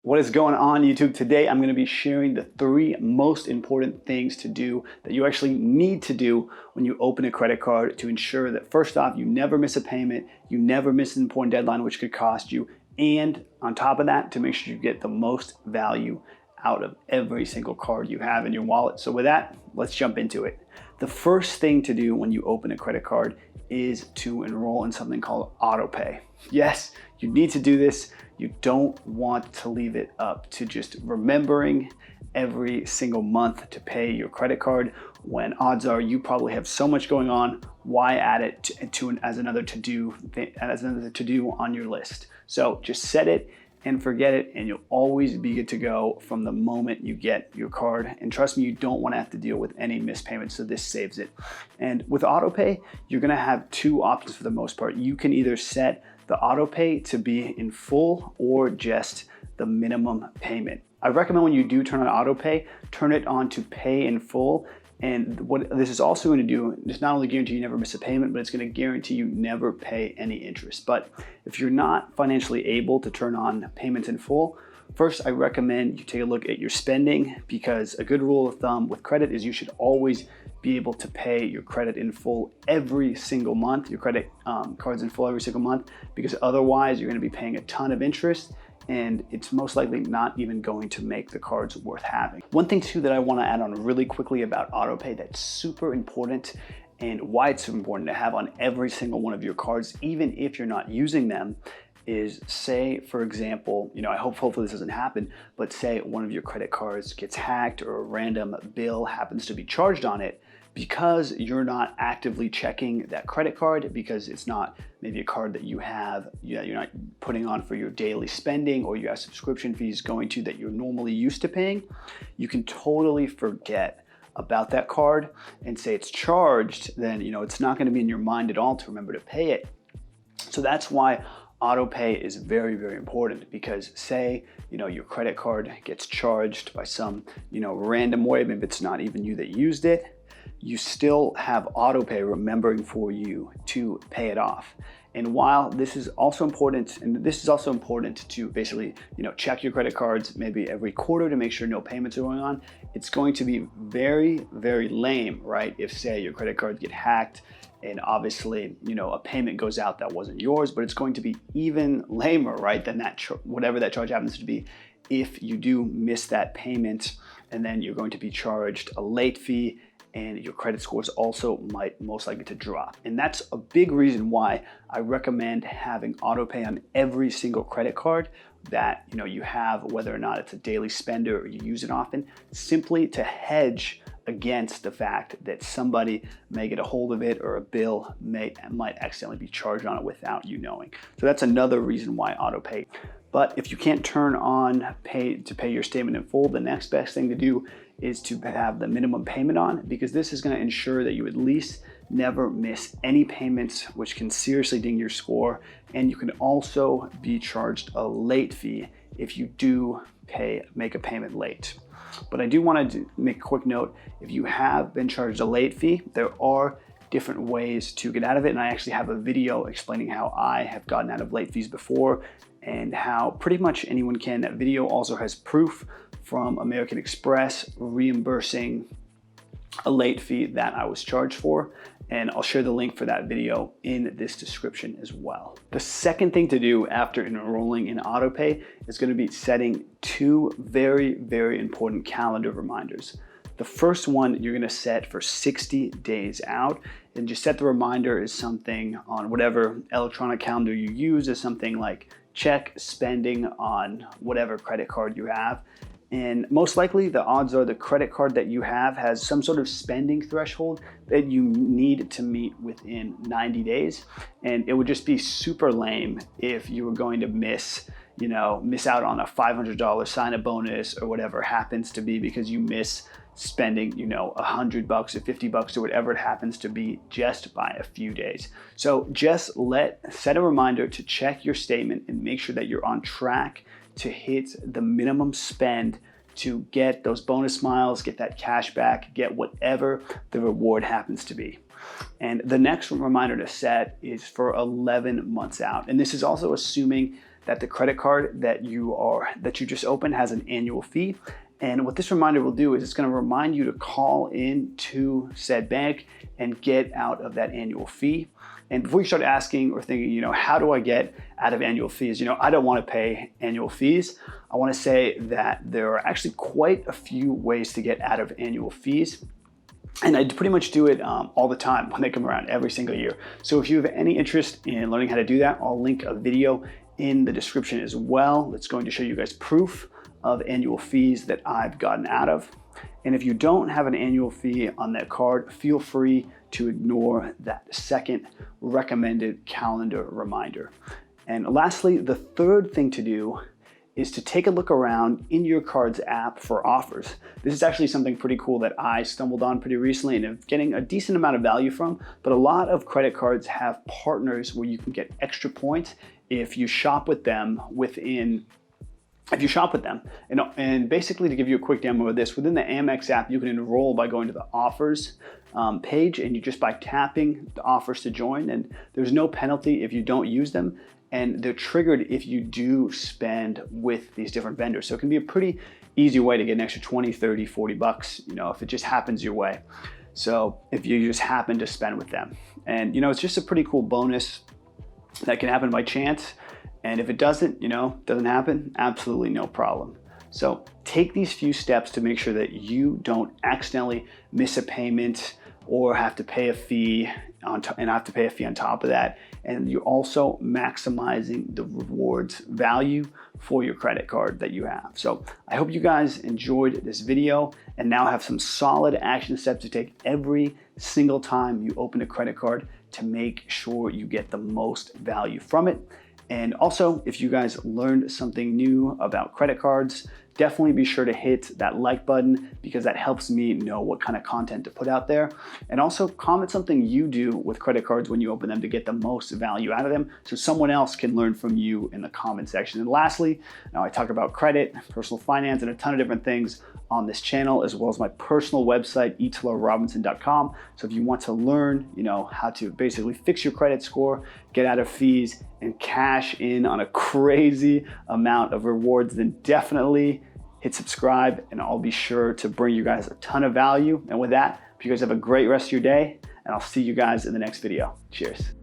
What is going on, YouTube? Today I'm going to be sharing the 3 most important things to do that you actually need to do when you open a credit card to ensure that, first off, you never miss a payment, you never miss an important deadline which could cost you, and on top of that, to make sure you get the most value out of every single card you have in your wallet. So with that, let's jump into it. The first thing to do when you open a credit card is to enroll in something called AutoPay. Yes, you need to do this. You don't want to leave it up to just remembering every single month to pay your credit card when odds are you probably have so much going on. Why add it as another to-do on your list? So just set it and forget it, and you'll always be good to go from the moment you get your card. And trust me, you don't want to have to deal with any missed payments, so this saves it. And with AutoPay, you're going to have 2 options for the most part. You can either set the AutoPay to be in full or just the minimum payment. I recommend when you do turn on AutoPay, turn it on to pay in full. And what this is also going to do is not only guarantee you never miss a payment, but it's going to guarantee you never pay any interest. But if you're not financially able to turn on payments in full, first I recommend you take a look at your spending, because a good rule of thumb with credit is you should always be able to pay your credit in full every single month, your credit cards in full every single month, because otherwise you're going to be paying a ton of interest, and it's most likely not even going to make the cards worth having. One thing too that I want to add on really quickly about AutoPay that's super important, and why it's so important to have on every single one of your cards, even if you're not using them, is, say, for example, I hopefully this doesn't happen, but say one of your credit cards gets hacked or a random bill happens to be charged on it. Because you're not actively checking that credit card, because it's not maybe a card that you have, you're not putting on for your daily spending, or you have subscription fees going to that you're normally used to paying, you can totally forget about that card and say it's charged, then it's not going to be in your mind at all to remember to pay it. So that's why AutoPay is very, very important, because say, your credit card gets charged by some, random way, maybe it's not even you that used it, you still have AutoPay remembering for you to pay it off. And while this is also important, to basically, check your credit cards maybe every quarter to make sure no payments are going on, it's going to be very, very lame, right? If, say, your credit cards get hacked and obviously, a payment goes out that wasn't yours, but it's going to be even lamer, right, than that whatever that charge happens to be, if you do miss that payment, and then you're going to be charged a late fee, and your credit scores also might most likely to drop. And that's a big reason why I recommend having AutoPay on every single credit card that you have, whether or not it's a daily spender or you use it often, simply to hedge against the fact that somebody may get a hold of it, or a bill might accidentally be charged on it without you knowing. So that's another reason why AutoPay. But if you can't turn on pay your statement in full, the next best thing to do is to have the minimum payment on, because this is going to ensure that you at least never miss any payments, which can seriously ding your score. And you can also be charged a late fee if you do make a payment late. But I do want to make a quick note: if you have been charged a late fee, there are different ways to get out of it. And I actually have a video explaining how I have gotten out of late fees before, and how pretty much anyone can. That video also has proof from American Express reimbursing a late fee that I was charged for, and I'll share the link for that video in this description as well. The second thing to do after enrolling in AutoPay is going to be setting 2 very, very important calendar reminders. The first one you're going to set for 60 days out, and just set the reminder as something on whatever electronic calendar you use, as something like check spending on whatever credit card you have. And most likely the odds are the credit card that you have has some sort of spending threshold that you need to meet within 90 days. And it would just be super lame if you were going to miss out on a $500 sign-up bonus or whatever happens to be, because you miss spending, $100 or $50 or whatever it happens to be, just by a few days. So just set a reminder to check your statement and make sure that you're on track to hit the minimum spend to get those bonus miles, get that cash back, get whatever the reward happens to be. And the next reminder to set is for 11 months out. And this is also assuming that the credit card that you just opened has an annual fee. And what this reminder will do is it's going to remind you to call in to said bank and get out of that annual fee. And before you start asking or thinking, how do I get out of annual fees? I don't want to pay annual fees. I want to say that there are actually quite a few ways to get out of annual fees. And I pretty much do it all the time when they come around every single year. So if you have any interest in learning how to do that, I'll link a video in the description as well that's going to show you guys proof of annual fees that I've gotten out of. And if you don't have an annual fee on that card, feel free to ignore that second recommended calendar reminder. And lastly, the third thing to do is to take a look around in your card's app for offers. This is actually something pretty cool that I stumbled on pretty recently and am getting a decent amount of value from, but a lot of credit cards have partners where you can get extra points if you shop with them and basically, to give you a quick demo of this, within the Amex app, you can enroll by going to the offers page, and you just by tapping the offers to join, and there's no penalty if you don't use them, and they're triggered if you do spend with these different vendors. So it can be a pretty easy way to get an extra 20, 30, 40 bucks, if it just happens your way. So if you just happen to spend with them, and it's just a pretty cool bonus that can happen by chance. And if it doesn't happen, absolutely no problem. So take these few steps to make sure that you don't accidentally miss a payment or have to pay a fee on top of that. And you're also maximizing the rewards value for your credit card that you have. So I hope you guys enjoyed this video and now have some solid action steps to take every single time you open a credit card to make sure you get the most value from it. And also, if you guys learned something new about credit cards, definitely be sure to hit that like button because that helps me know what kind of content to put out there. And also comment something you do with credit cards when you open them to get the most value out of them so someone else can learn from you in the comment section. And lastly, now I talk about credit, personal finance, and a ton of different things on this channel, as well as my personal website, etalorrobinson.com. So if you want to learn, how to basically fix your credit score, get out of fees, and cash in on a crazy amount of rewards, then definitely hit subscribe, and I'll be sure to bring you guys a ton of value. And with that, you guys have a great rest of your day, and I'll see you guys in the next video. Cheers.